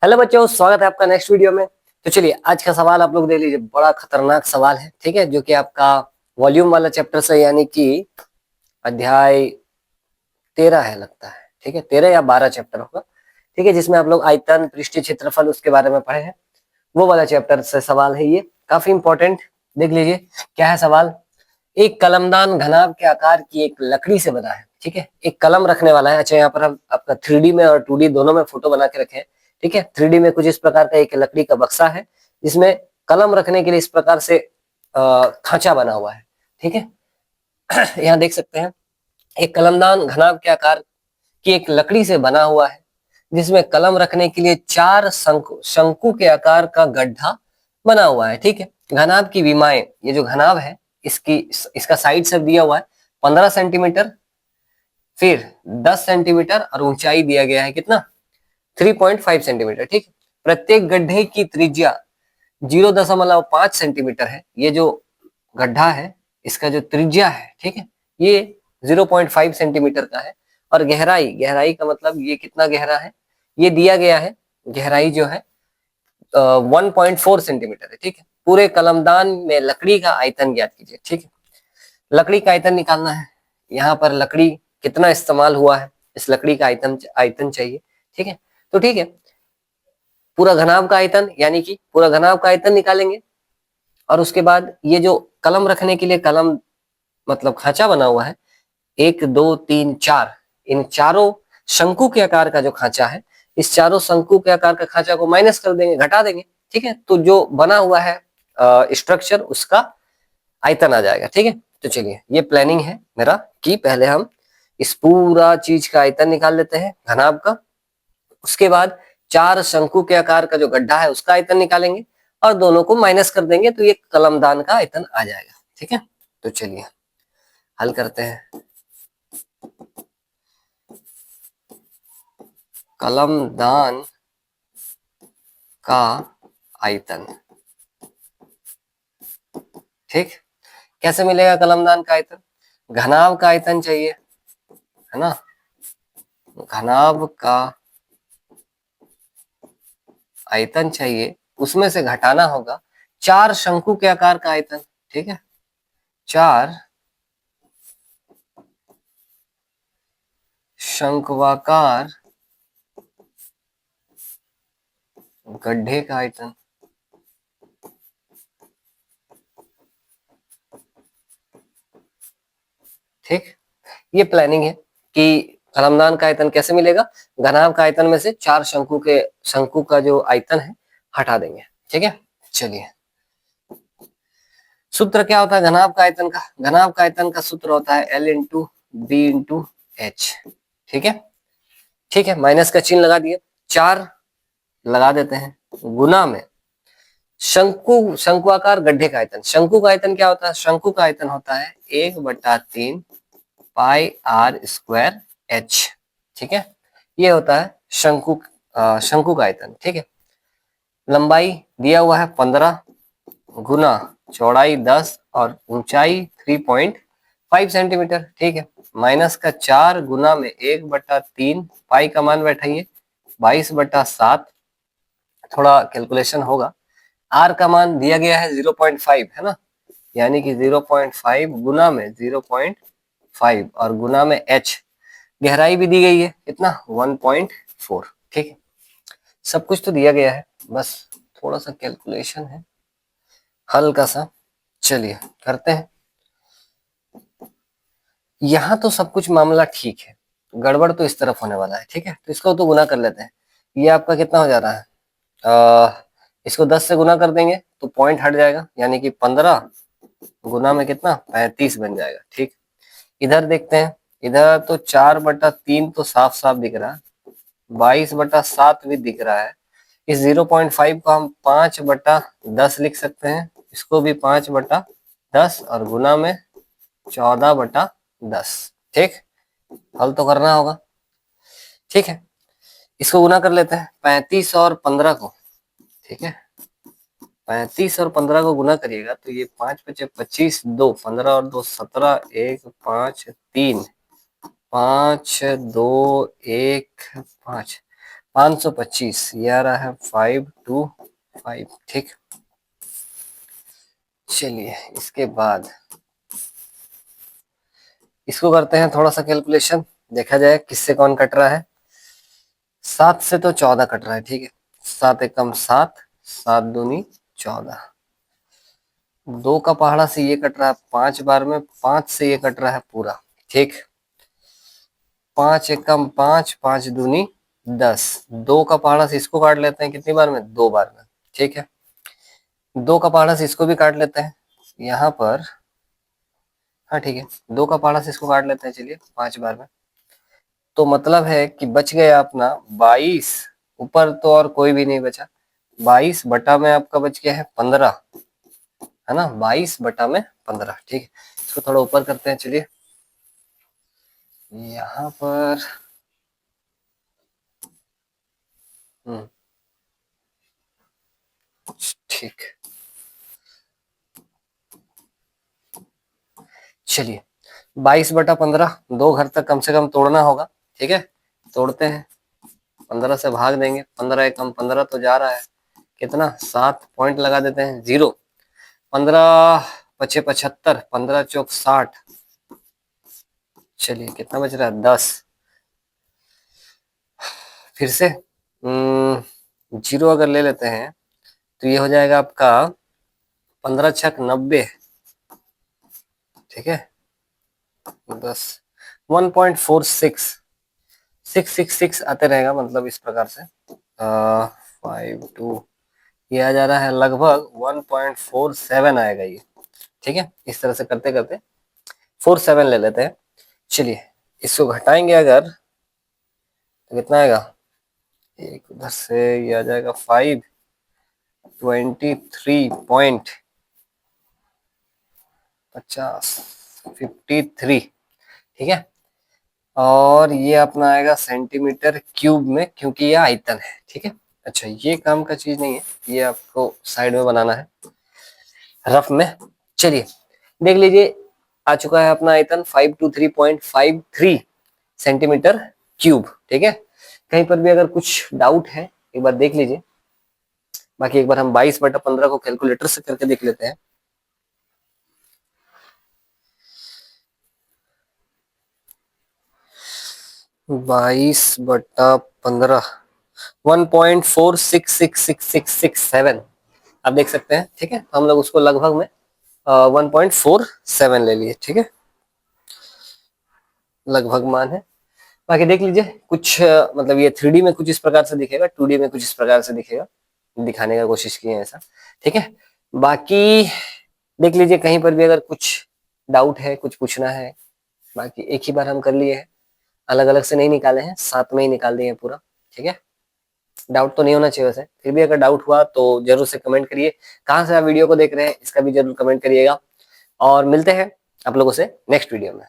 Hello बच्चों, स्वागत है आपका नेक्स्ट वीडियो में। तो चलिए आज का सवाल आप लोग देख लीजिए। बड़ा खतरनाक सवाल है, ठीक है, जो कि आपका वॉल्यूम वाला चैप्टर से यानी कि अध्याय 13 है लगता है, ठीक है, 13 या 12 चैप्टर होगा, ठीक है, जिसमें आप लोग आयतन, पृष्ठीय क्षेत्रफल उसके बारे में पढ़े हैं। वो वाला चैप्टर से सवाल है, ये काफी इंपॉर्टेंट। देख लीजिए क्या है सवाल। एक कलमदान घनाभ के आकार की एक लकड़ी से बना है, ठीक है, एक कलम रखने वाला है। अच्छा, यहाँ पर हम आपका 3D में और 2D दोनों में फोटो बना के रखे हैं, ठीक है। 3D में कुछ इस प्रकार का एक लकड़ी का बक्सा है, जिसमें कलम रखने के लिए इस प्रकार से खांचा बना हुआ है, ठीक है। यहाँ देख सकते हैं एक कलमदान घनाभ के आकार की एक लकड़ी से बना हुआ है, जिसमें कलम रखने के लिए 4 शंकु के आकार का गड्ढा बना हुआ है, ठीक है। घनाभ की विमाएं, ये जो घनाभ है इसकी इसका साइड से दिया हुआ है 15 सेंटीमीटर, फिर 10 सेंटीमीटर और ऊंचाई दिया गया है कितना 3.5 सेंटीमीटर, ठीक। प्रत्येक गड्ढे की त्रिज्या 0.5 सेंटीमीटर है। ये जो गड्ढा है इसका जो त्रिज्या है, ठीक है, ये 0.5 सेंटीमीटर का है। और गहराई, गहराई का मतलब ये कितना गहरा है, ये दिया गया है गहराई जो है 1.4 सेंटीमीटर है, ठीक है। पूरे कलमदान में लकड़ी का आयतन ज्ञात कीजिए, ठीक है। लकड़ी का आयतन निकालना है। यहाँ पर लकड़ी कितना इस्तेमाल हुआ है, इस लकड़ी का आयतन आयतन चाहिए, ठीक है। तो ठीक है, पूरा घनाभ का आयतन यानी कि पूरा घनाभ का आयतन निकालेंगे। और उसके बाद ये जो कलम रखने के लिए कलम मतलब खांचा बना हुआ है, 1 2 3 4, इन चारों शंकु के आकार का जो खांचा है, इस चारों शंकु के आकार का खांचा को माइनस कर देंगे, घटा देंगे, ठीक है। तो जो बना हुआ है स्ट्रक्चर उसका आयतन आ जाएगा, ठीक है। तो चलिए ये प्लानिंग है मेरा कि पहले हम इस पूरा चीज का आयतन निकाल लेते हैं घनाभ का। उसके बाद 4 शंकु के आकार का जो गड्ढा है उसका आयतन निकालेंगे और दोनों को माइनस कर देंगे, तो ये कलमदान का आयतन आ जाएगा, ठीक है। तो चलिए हल करते हैं। कलमदान का आयतन, ठीक। कैसे मिलेगा कलमदान का आयतन? घनाभ का आयतन चाहिए, है ना। घनाभ का आयतन चाहिए, उसमें से घटाना होगा 4 शंकु के आकार का आयतन, ठीक है। 4 शंक्वाकार गड्ढे का आयतन, ठीक। ये प्लानिंग है कि कलमदान का आयतन कैसे मिलेगा। घनाभ का आयतन में से 4 शंकु का जो आयतन है हटा देंगे, ठीक है। चलिए सूत्र क्या होता है घनाभ का आयतन का? घनाभ का आयतन का सूत्र होता है L into B into H, ठीक है। ठीक है, माइनस का चिन्ह लगा दिए, 4 लगा देते हैं गुना में शंकुआकार गड्ढे का आयतन। शंकु का आयतन क्या होता है? शंकु का आयतन होता है 1/3 पाई आर स्क्वायर एच, ठीक है। ये होता है शंकु शंकु का आयतन, ठीक है। लंबाई दिया हुआ है 15 गुना चौड़ाई 10 और ऊंचाई 3.5 सेंटीमीटर, ठीक है। माइनस का 4 गुना में 1/3 पाई का मान बैठाइए 22/7, थोड़ा कैलकुलेशन होगा। आर का मान दिया गया है 0.5, है ना, यानी कि 0.5 गुना में 0.5 और गुना में एच, गहराई भी दी गई है कितना 1.4, ठीक है। सब कुछ तो दिया गया है, बस थोड़ा सा कैलकुलेशन है हल्का सा। चलिए करते हैं। यहाँ तो सब कुछ मामला ठीक है, गड़बड़ तो इस तरफ होने वाला है, ठीक है। तो इसको तो गुना कर लेते हैं। ये आपका कितना हो जा रहा है, इसको 10 से गुना कर देंगे तो पॉइंट हट जाएगा, यानी कि 15 गुना में कितना 35 बन जाएगा, ठीक। इधर देखते हैं, इधर तो 4/3 तो साफ साफ दिख रहा है, 22/7 भी दिख रहा है। इस 0.5 को हम 5/10 लिख सकते हैं, इसको भी 5/10 और गुना में 14/10, ठीक। हल तो करना होगा, ठीक है। इसको गुना कर लेते हैं 35 और 15 को, ठीक है। 35 और 15 को गुना करिएगा तो ये 5 बचे 25, 2 15 और 2 17, 1 5 3 5 2 1 5 525, ये आ रहा है 525, ठीक। चलिए इसके बाद इसको करते हैं थोड़ा सा कैलकुलेशन, देखा जाए किससे कौन कट रहा है। 7 से तो 14 कट रहा है, ठीक है। 7 एकम 7, 7 दूनी 14। 2 का पहाड़ा से ये कट रहा है 5 बार में, 5 से ये कट रहा है पूरा, ठीक। 5 एकम 5, 5 दूनी 10। 2 का पहाड़ा से इसको काट लेते हैं कितनी बार में, 2 बार में, ठीक है। 2 का पहाड़ा से इसको भी काट लेते हैं यहाँ पर, हाँ ठीक है। 2 का पहाड़ा से इसको काट लेते हैं, चलिए 5 बार में। तो मतलब है कि बच गया अपना 22, ऊपर तो और कोई भी नहीं बचा। 22 बटा में आपका बच गया है 15, है ना, 22 बटा में 15, ठीक है। इसको थोड़ा ऊपर करते हैं, चलिए यहाँ पर ठीक। चलिए 22 बटा 15, 2 घर तक कम से कम तोड़ना होगा, ठीक है। तोड़ते हैं, 15 से भाग देंगे, 15 एकम 15 तो जा रहा है, कितना 7 पॉइंट लगा देते हैं, 0। 15 पचे 75, 15 चौक 60, चलिए कितना बच रहा है 10। फिर से 0 अगर ले लेते हैं तो ये हो जाएगा आपका 15 छक 90, ठीक है। 10 1.46 666 आते रहेगा, मतलब इस प्रकार से 52, ये आ जा रहा है लगभग 1.47 आएगा ये, ठीक है। इस तरह से करते करते 47 ले लेते हैं। चलिए इसको घटाएंगे अगर तो कितना आएगा, एक उधर से ये आ जाएगा 523.50, ठीक है। और ये अपना आएगा सेंटीमीटर क्यूब में, क्योंकि ये आयतन है, ठीक है। अच्छा ये काम का चीज नहीं है, ये आपको साइड में बनाना है रफ में। चलिए देख लीजिए, आ चुका है अपना आयतन 523.53 सेंटीमीटर क्यूब, ठीक है। कहीं पर भी अगर कुछ डाउट है एक बार देख लीजिए, बाकी एक बार हम 22 बटा 15 को कैलकुलेटर से करके देख लेते हैं। बाईस बटा 15, 1.466667 आप देख सकते हैं, ठीक है। हम लोग उसको लगभग में 1.47 ले लिए, ठीक है, लगभग मान है। बाकी देख लीजिए कुछ मतलब ये 3D में कुछ इस प्रकार से दिखेगा, 2D में कुछ इस प्रकार से दिखेगा, दिखाने का कोशिश किए ऐसा, ठीक है। बाकी देख लीजिए कहीं पर भी अगर कुछ डाउट है, कुछ पूछना है, बाकी एक ही बार हम कर लिए हैं, अलग अलग से नहीं निकाले हैं, साथ में ही निकाल दिए हैं पूरा, ठीक है। डाउट तो नहीं होना चाहिए वैसे, फिर भी अगर डाउट हुआ तो जरूर से कमेंट करिए। कहाँ से आप वीडियो को देख रहे हैं इसका भी जरूर कमेंट करिएगा, और मिलते हैं आप लोगों से नेक्स्ट वीडियो में।